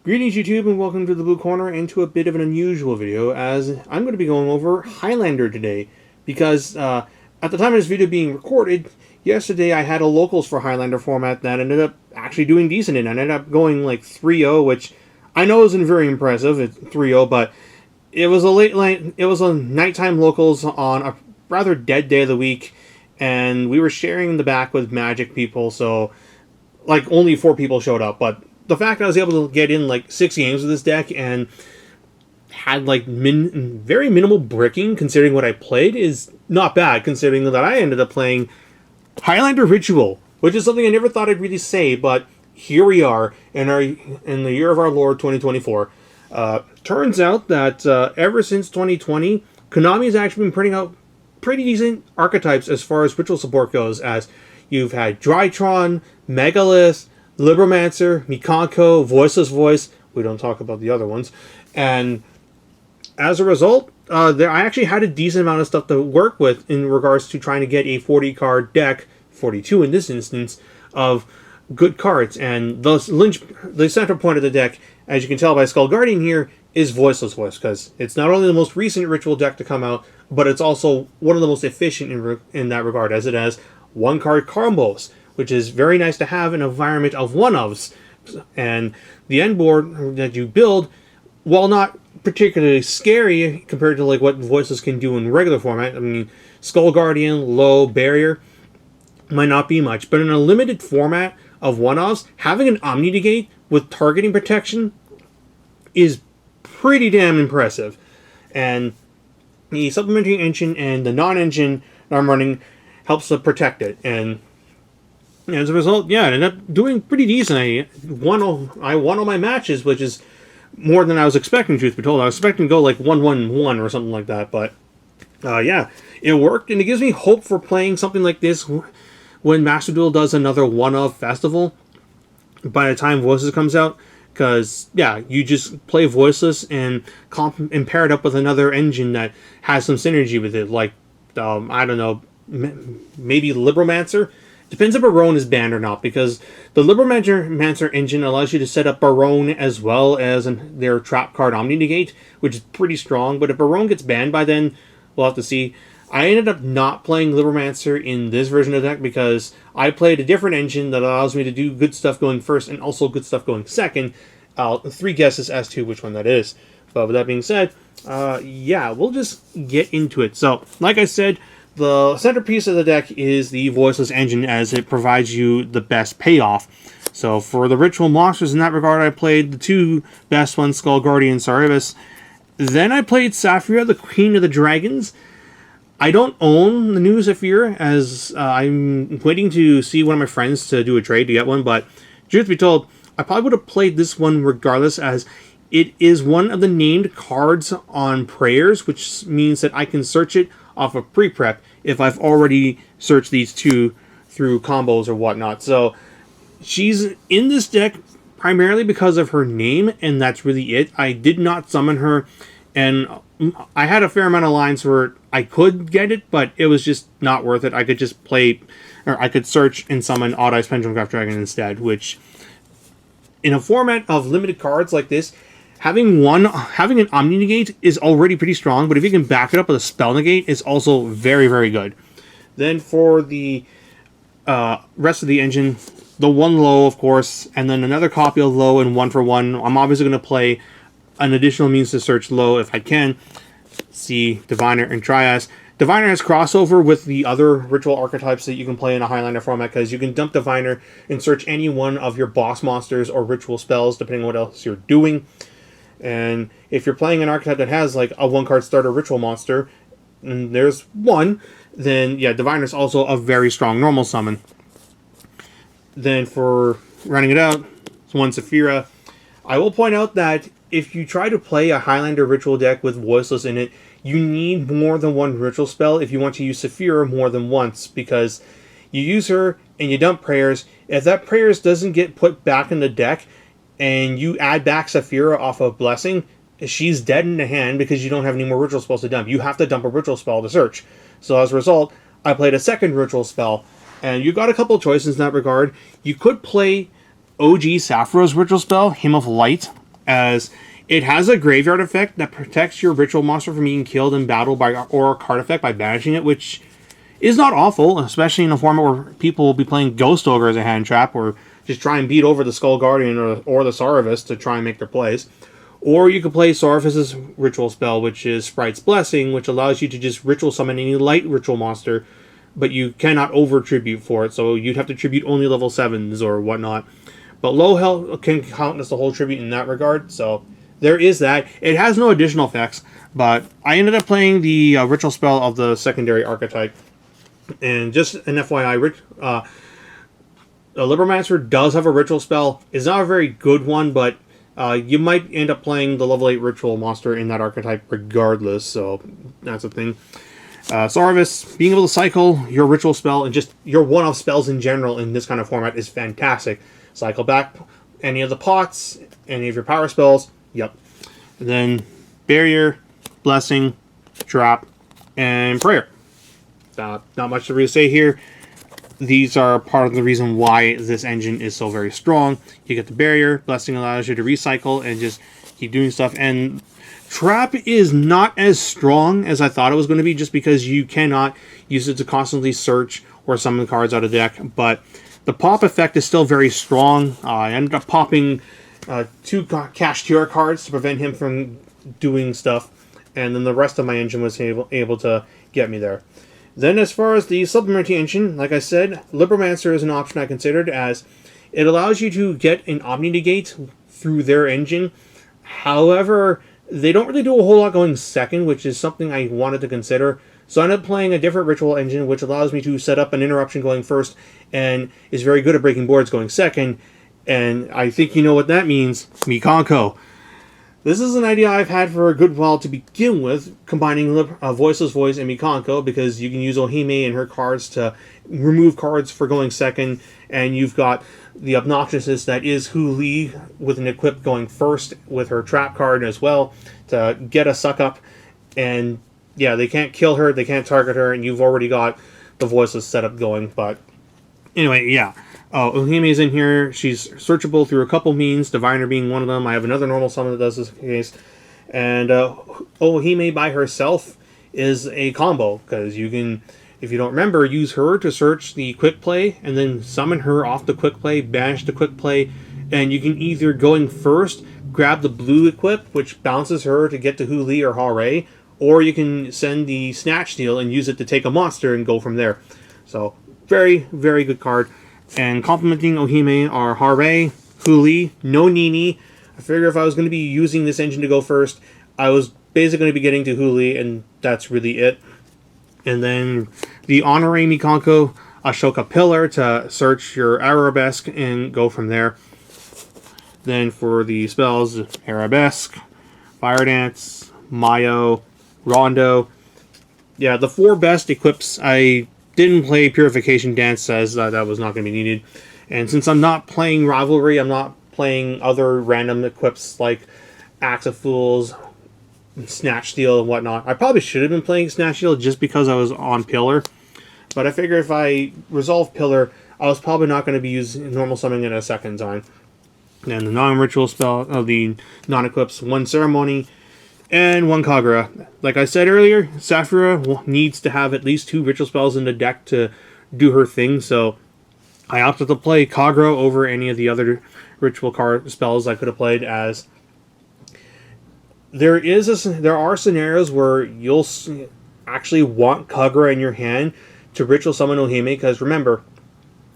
Greetings YouTube and welcome to the Blue Corner and to a bit of an unusual video as I'm going to be going over Highlander today because at the time of this video being recorded, yesterday I had a locals for Highlander format that ended up actually doing decent and I ended up going like 3-0, which I know isn't very impressive, it's 3-0, but it was a nighttime locals on a rather dead day of the week and we were sharing the back with Magic people, so like only 4 people showed up, but the fact that I was able to get in like 6 games with this deck and had like very minimal bricking considering what I played is not bad, considering that I ended up playing Highlander Ritual, which is something I never thought I'd really say, but here we are in the year of our Lord 2024. Turns out that ever since 2020, Konami has actually been putting out pretty decent archetypes as far as ritual support goes, as you've had Drytron, Megalith, Libromancer, Mikanko, Voiceless Voice. We don't talk about the other ones. And as a result, I actually had a decent amount of stuff to work with in regards to trying to get a 40-card deck, 42 in this instance, of good cards. And the center point of the deck, as you can tell by Skull Guardian here, is Voiceless Voice, because it's not only the most recent ritual deck to come out, but it's also one of the most efficient in that regard, as it has one-card combos, which is very nice to have in an environment of one-ofs. And the end board that you build, while not particularly scary compared to like what Voices can do in regular format, I mean, Skull Guardian, low barrier, might not be much, but in a limited format of one-offs, having an Omni Negate with targeting protection is pretty damn impressive. And the supplementary engine and the non-engine that I'm running helps to protect it. And as a result, yeah, I ended up doing pretty decent. I won all my matches, which is more than I was expecting, truth be told. I was expecting to go like 1-1-1 or something like that, but yeah, it worked, and it gives me hope for playing something like this when Master Duel does another one-of festival by the time Voices comes out, because, yeah, you just play Voiceless and pair it up with another engine that has some synergy with it, like, I don't know, maybe Libromancer. Depends if Barone is banned or not, because the Libromancer engine allows you to set up Barone as well as their trap card Omni Negate, which is pretty strong, but if Barone gets banned by then, we'll have to see. I ended up not playing Libromancer in this version of the deck because I played a different engine that allows me to do good stuff going first and also good stuff going second. 3 guesses as to which one that is. But with that being said, yeah, we'll just get into it. So, like I said, the centerpiece of the deck is the Voiceless engine, as it provides you the best payoff. So for the ritual monsters in that regard, I played the 2 best ones, Skull Guardian and Saribus. Then I played Saphira, the Queen of the Dragons. I don't own the new Saphira, as I'm waiting to see one of my friends to do a trade to get one, but truth be told, I probably would have played this one regardless, as it is one of the named cards on prayers, which means that I can search it off of pre-prep if I've already searched these 2 through combos or whatnot. So she's in this deck primarily because of her name, and that's really it. I did not summon her, and I had a fair amount of lines where I could get it, but it was just not worth it. I could just play, or I could search and summon Odd Eyes Pendulum Craft Dragon instead, which in a format of limited cards like this, having an Omni Negate is already pretty strong, but if you can back it up with a Spell Negate, it's also very, very good. Then for the rest of the engine, the 1 low, of course, and then another copy of low and 1-for-1. I'm obviously going to play an additional means to search low if I can. See Diviner and Trias. Diviner has crossover with the other ritual archetypes that you can play in a Highlander format, because you can dump Diviner and search any one of your boss monsters or ritual spells, depending on what else you're doing. And if you're playing an archetype that has like a 1-card starter ritual monster, and there's one, then yeah, Diviner's also a very strong normal summon. Then for running it out, it's 1 Saphira. I will point out that if you try to play a Highlander ritual deck with Voiceless in it, you need more than 1 ritual spell if you want to use Saphira more than once, because you use her and you dump prayers. If that prayers doesn't get put back in the deck, and you add back Saphira off of Blessing, she's dead in the hand because you don't have any more ritual spells to dump. You have to dump a ritual spell to search. So as a result, I played a second ritual spell, and you got a couple of choices in that regard. You could play OG Sapphiro's ritual spell, Hymn of Light, as it has a graveyard effect that protects your ritual monster from being killed in battle or a card effect by banishing it, which is not awful, especially in a format where people will be playing Ghost Ogre as a hand trap, or just try and beat over the Skull Guardian or the Saurvis to try and make their plays. Or you could play Saurvis's ritual spell, which is Sprite's Blessing, which allows you to just ritual summon any light ritual monster, but you cannot over tribute for it, so you'd have to tribute only level 7s or whatnot. But low health can count as the whole tribute in that regard, so there is that. It has no additional effects, but I ended up playing the ritual spell of the secondary archetype. And just an FYI, Libromancer does have a ritual spell. It's not a very good one, but you might end up playing the level 8 ritual monster in that archetype regardless, so that's a thing. Saurvis, being able to cycle your ritual spell and just your one-off spells in general in this kind of format is fantastic. Cycle back any of the pots, any of your power spells, yep. And then Barrier, Blessing, Trap, and Prayer. Not much to really say here. These are part of the reason why this engine is so very strong. You get the Barrier, Blessing allows you to recycle and just keep doing stuff, and Trap is not as strong as I thought it was going to be, just because you cannot use it to constantly search or summon cards out of deck, but the pop effect is still very strong. I ended up popping 2 Cash Tier cards to prevent him from doing stuff, and then the rest of my engine was able to get me there. Then as far as the supplementing engine, like I said, Libromancer is an option I considered, as it allows you to get an Omni Negate through their engine. However, they don't really do a whole lot going second, which is something I wanted to consider. So I ended up playing a different ritual engine, which allows me to set up an interruption going first, and is very good at breaking boards going second. And I think you know what that means, Mikanko. This is an idea I've had for a good while to begin with, combining Voiceless Voice and Mikanko, because you can use Ohime and her cards to remove cards for going second, and you've got the obnoxiousness that is Hu Li with an equip going first with her trap card as well to get a suck up, and yeah, they can't kill her, they can't target her, and you've already got the Voiceless setup going. But anyway, yeah. Ohime is in here. She's searchable through a couple means, Diviner being one of them. I have another normal summon that does this case. And Ohime by herself is a combo, because you can, if you don't remember, use her to search the quick play, and then summon her off the quick play, banish the quick play, and you can either, going first, grab the blue equip, which bounces her to get to Hu Li or Hare, or you can send the Snatch Steal and use it to take a monster and go from there. So, very, very good card. And complementing Ohime are Hare, Hu Li, no Nini. I figure if I was going to be using this engine to go first, I was basically going to be getting to Hu Li, and that's really it. And then the Honorary Mikanko, Ashoka Pillar to search your Arabesque and go from there. Then for the spells, Arabesque, Fire Dance, Mayo, Rondo. Yeah, the 4 best equips. I didn't play Purification Dance, as that was not going to be needed. And since I'm not playing Rivalry, I'm not playing other random equips like Axe of Fools, Snatch Steal, and whatnot. I probably should have been playing Snatch Steal just because I was on Pillar. But I figure if I resolve Pillar, I was probably not going to be using normal summoning it a second time. And the non-ritual spell, the non-equips, 1 Ceremony, and 1 Kagura. Like I said earlier, Saphira needs to have at least 2 ritual spells in the deck to do her thing, so I opted to play Kagura over any of the other ritual card spells I could have played, as there are scenarios where you'll actually want Kagura in your hand to ritual summon Ohime, because remember,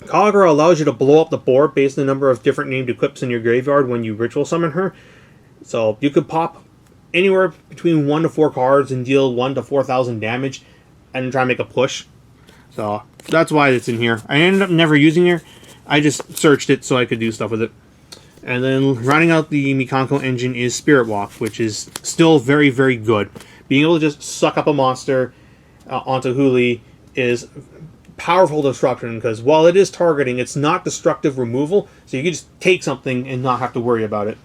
Kagura allows you to blow up the board based on the number of different named equips in your graveyard when you ritual summon her. So you could pop anywhere between 1 to 4 cards and deal 1 to 4,000 damage and try and make a push. So that's why it's in here. I ended up never using her. I just searched it so I could do stuff with it. And then rounding out the Mikanko engine is Spirit Walk, which is still very, very good. Being able to just suck up a monster onto Hu Li is powerful disruption, because while it is targeting, it's not destructive removal, so you can just take something and not have to worry about it.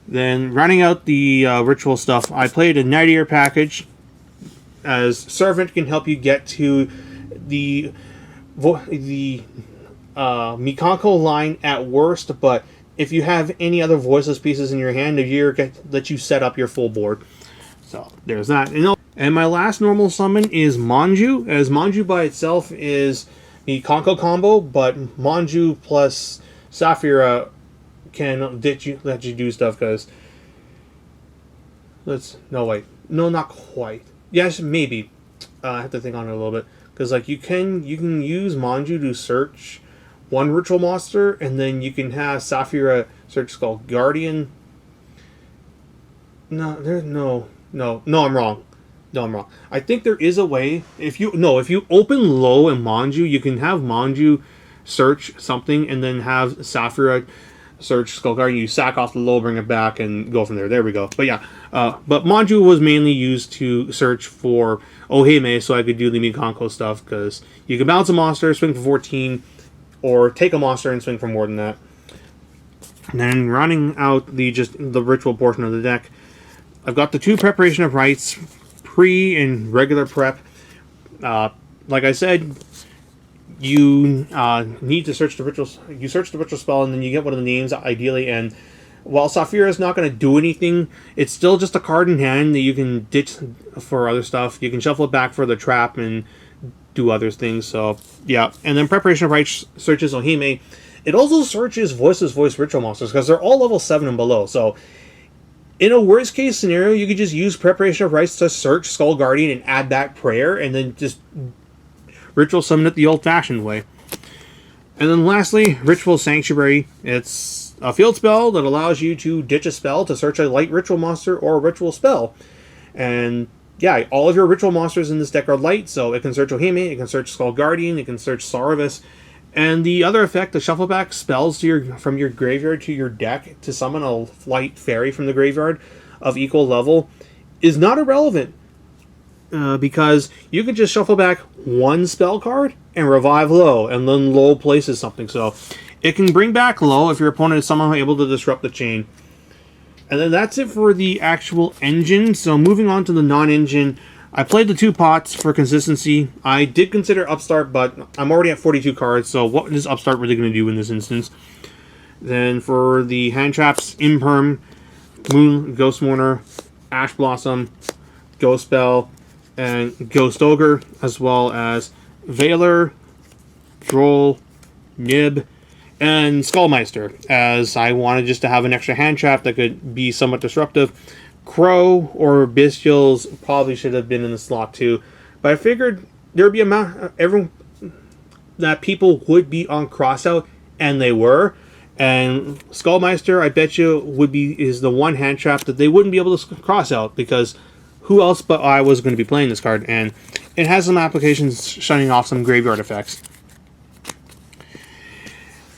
Then, rounding out the ritual stuff, I played a Nightier package, as Servant can help you get to the Mikanko line at worst, but if you have any other voiceless pieces in your hand, let you set up your full board. So there's that. And my last normal summon is Manju, as Manju by itself is the Mikanko combo, but Manju plus Saphira can let you do stuff, because no, not quite. Yes, maybe. I have to think on it a little bit, because like you can use Manju to search one ritual monster, and then you can have Saphira search Skull Guardian. No, I'm wrong. No, I'm wrong. I think there is a way. If you open low in Manju, you can have Manju search something, and then have Saphira search Skull Guardian. You sack off the low, bring it back, and go from there. There we go. But yeah, but Manju was mainly used to search for Ohime, so I could do the Mikanko stuff, because you can bounce a monster, swing for 14, or take a monster and swing for more than that. And then rounding out the ritual portion of the deck, I've got the 2 preparation of rites, pre and regular prep. Like I said, you need to search the ritual. You search the ritual spell, and then you get one of the names, ideally. And while Saphira is not going to do anything, it's still just a card in hand that you can ditch for other stuff. You can shuffle it back for the trap and do other things. So yeah, and then preparation of rites searches Ohime. It also searches Voiceless ritual monsters, because they're all level 7 and below. So in a worst case scenario, you could just use preparation of rites to search Skull Guardian and add that prayer, and then just ritual summon it the old-fashioned way. And then lastly, Ritual Sanctuary. It's a field spell that allows you to ditch a spell to search a light ritual monster or a ritual spell. And yeah, all of your ritual monsters in this deck are light, so it can search Ohime, it can search Skull Guardian, it can search Saravis. And the other effect, the shuffle back spells from your graveyard to your deck to summon a light fairy from the graveyard of equal level, is not irrelevant. Because you can just shuffle back one spell card and revive Low, and then Low places something. So it can bring back Low if your opponent is somehow able to disrupt the chain. And then that's it for the actual engine. So moving on to the non-engine, I played the 2 pots for consistency. I did consider Upstart, but I'm already at 42 cards, so what is Upstart really going to do in this instance? Then for the hand traps, Imperm, Moon, Ghost Mourner, Ash Blossom, Ghost Spell, and Ghost Ogre, as well as Veiler, Droll, Nib, and Skullmeister, as I wanted just to have an extra hand trap that could be somewhat disruptive. Crow or Bestials probably should have been in the slot too, but I figured there would be that people would be on crossout, and they were. And Skullmeister, I bet you, is the one hand trap that they wouldn't be able to cross out, because who else but I was going to be playing this card, and it has some applications shutting off some graveyard effects.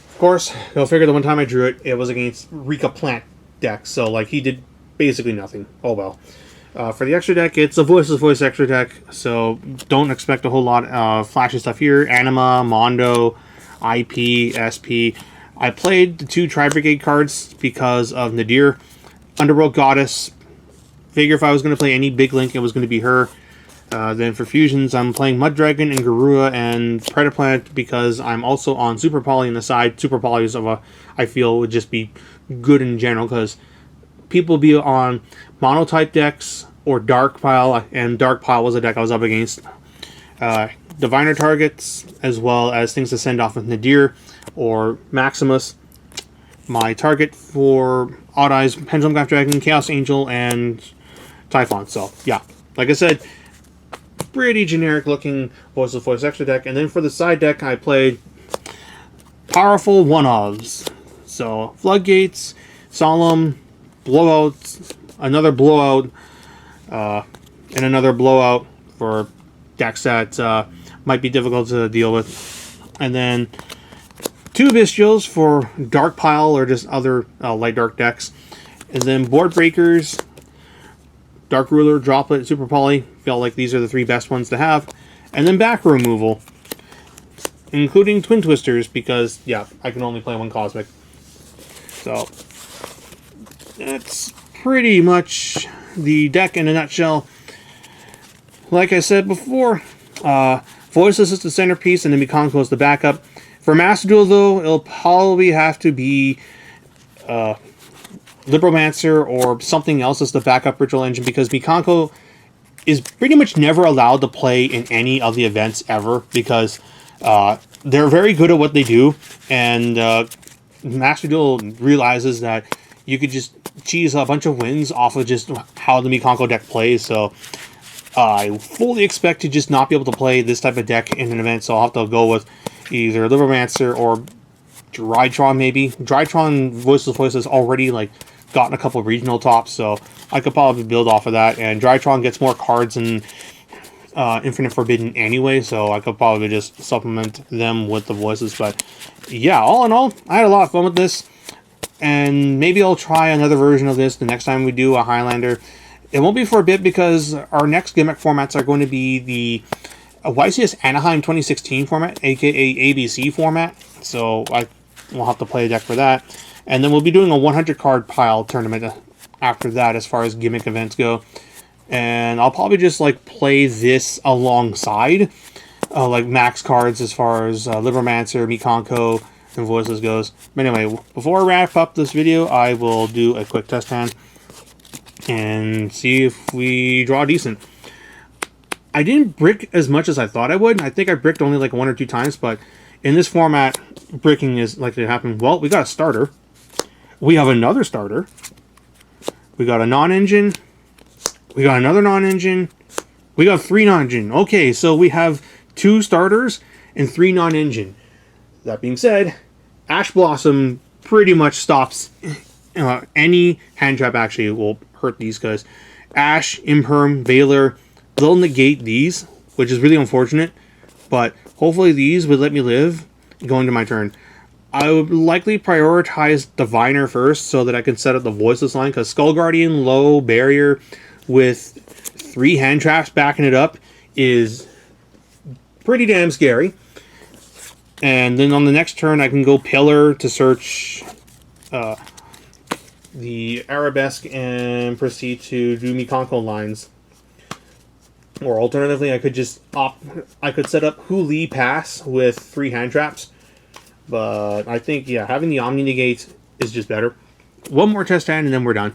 Of course, you'll figure the one time I drew it, it was against Rika Plant deck, so like he did basically nothing. Oh well. For the extra deck, it's a Voiceless extra deck, so don't expect a whole lot of flashy stuff here. Anima, Mondo, IP, SP. I played the 2 Tri-Brigade cards because of Nadir. Underworld Goddess. Figure if I was going to play any big link, it was going to be her. Then for fusions, I'm playing Mud Dragon and Garua and Predaplant, because I'm also on Super Poly on the side. Super Poly I feel would just be good in general, because people be on mono-type decks or Dark Pile, and Dark Pile was a deck I was up against. Diviner targets, as well as things to send off with Nadir or Maximus. My target for Odd Eyes, Pendulum Graph Dragon, Chaos Angel, and Typhon. So, yeah. Like I said, pretty generic looking Voiceless extra deck. And then for the side deck, I played powerful one-ofs. So, Floodgates, Solemn, Blowout, another Blowout, and another Blowout for decks that might be difficult to deal with. And then 2 Bestials for Dark Pile or just other light dark decks. And then Board Breakers, Dark Ruler, Droplet, Super Poly. Felt like these are the 3 best ones to have. And then back removal, including Twin Twisters, because, yeah, I can only play 1 Cosmic. So, that's pretty much the deck in a nutshell. Like I said before, Voiceless is the centerpiece, and then Mikanko is the backup. For Master Duel, though, it'll probably have to be Libromancer or something else as the backup ritual engine, because Mikanko is pretty much never allowed to play in any of the events ever, because they're very good at what they do, and Master Duel realizes that you could just cheese a bunch of wins off of just how the Mikanko deck plays. So I fully expect to just not be able to play this type of deck in an event, so I'll have to go with either Libromancer or Drytron, maybe. Drytron Voiceless has already like gotten a couple regional tops, so I could probably build off of that. And Drytron gets more cards than Infinite Forbidden anyway, so I could probably just supplement them with the Voices. But yeah, all in all, I had a lot of fun with this, and maybe I'll try another version of this the next time we do a Highlander. It won't be for a bit, because our next gimmick formats are going to be the YCS Anaheim 2016 format, aka ABC format, so I will have to play a deck for that. And then we'll be doing a 100 card pile tournament after that as far as gimmick events go. And I'll probably just like play this alongside like max cards as far as Libromancer, Mikanko, and Voiceless goes. But anyway, before I wrap up this video, I will do a quick test hand and see if we draw decent. I didn't brick as much as I thought I would. I think I bricked only like 1 or 2 times, but in this format, bricking is likely to happen. Well, we got a starter. We have another starter. We got a non-engine. We got another non-engine. We got 3 non-engine. Okay, so we have 2 starters and 3 non-engine. That being said, Ash Blossom pretty much stops any hand trap. Actually will hurt these guys. Ash, Imperm, Valor, they'll negate these, which is really unfortunate. But hopefully these would let me live going to my turn. I would likely prioritize Diviner first so that I can set up the Voiceless line, because Skull Guardian, low barrier with 3 hand traps backing it up is pretty damn scary. And then on the next turn, I can go Pillar to search the Arabesque and proceed to do Mikanko lines. Or alternatively, I could just I could set up Huli Pass with 3 hand traps. But I think, yeah, having the Omni Negate is just better. One more test hand and then we're done.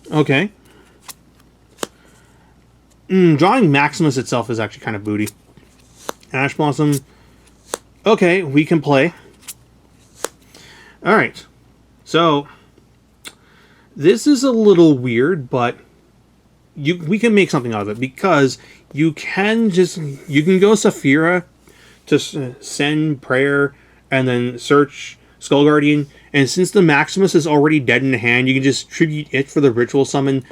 Okay. Drawing Maximus itself is actually kind of booty. Ash Blossom. Okay, we can play. Alright. So, this is a little weird, but we can make something out of it, because you can go Saphira to send Prayer and then search Skull Guardian, and since the Maximus is already dead in the hand, you can just tribute it for the ritual summon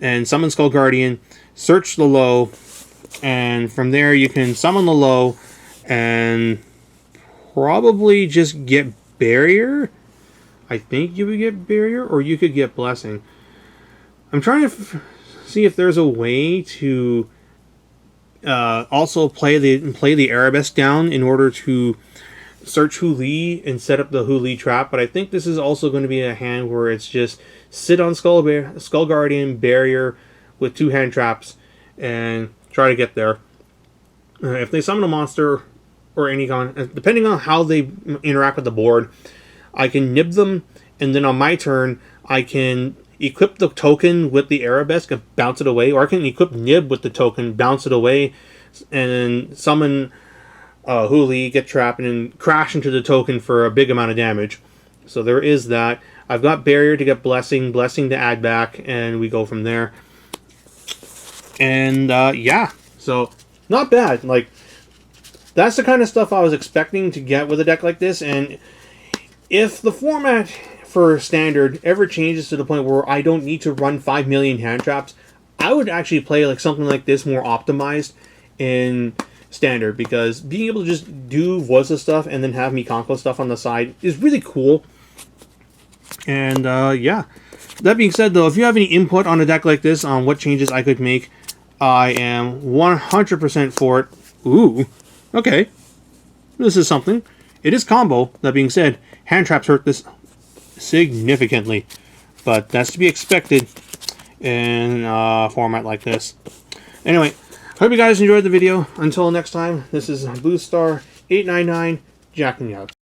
and summon Skull Guardian, search the low, and from there you can summon the low and probably just get Barrier. I think you would get Barrier, or you could get Blessing. I'm trying to see if there's a way to also play the Arabesque down in order to search Huli and set up the Huli trap, but I think this is also going to be a hand where it's just sit on Skull Guardian, Barrier with 2 hand traps, and try to get there. If they summon a monster or any kind, depending on how they interact with the board, I can nib them, and then on my turn, I can equip the token with the Arabesque and bounce it away, or I can equip Nib with the token, bounce it away, and then summon Huli, get trapped, and then crash into the token for a big amount of damage. So there is that. I've got Barrier to get Blessing, Blessing to add back, and we go from there. And yeah, so not bad. Like, that's the kind of stuff I was expecting to get with a deck like this, and if the format for Standard ever changes to the point where I don't need to run 5 million hand traps, I would actually play like something like this more optimized in Standard, because being able to just do Voiceless stuff and then have Mikanko stuff on the side is really cool. And yeah, that being said though, if you have any input on a deck like this on what changes I could make, I am 100% for it. Ooh, okay, this is something. It is combo. That being said, hand traps hurt this significantly, but that's to be expected in a format like this. Anyway, hope you guys enjoyed the video. Until next time, this is Blue Star 899 jacking you out.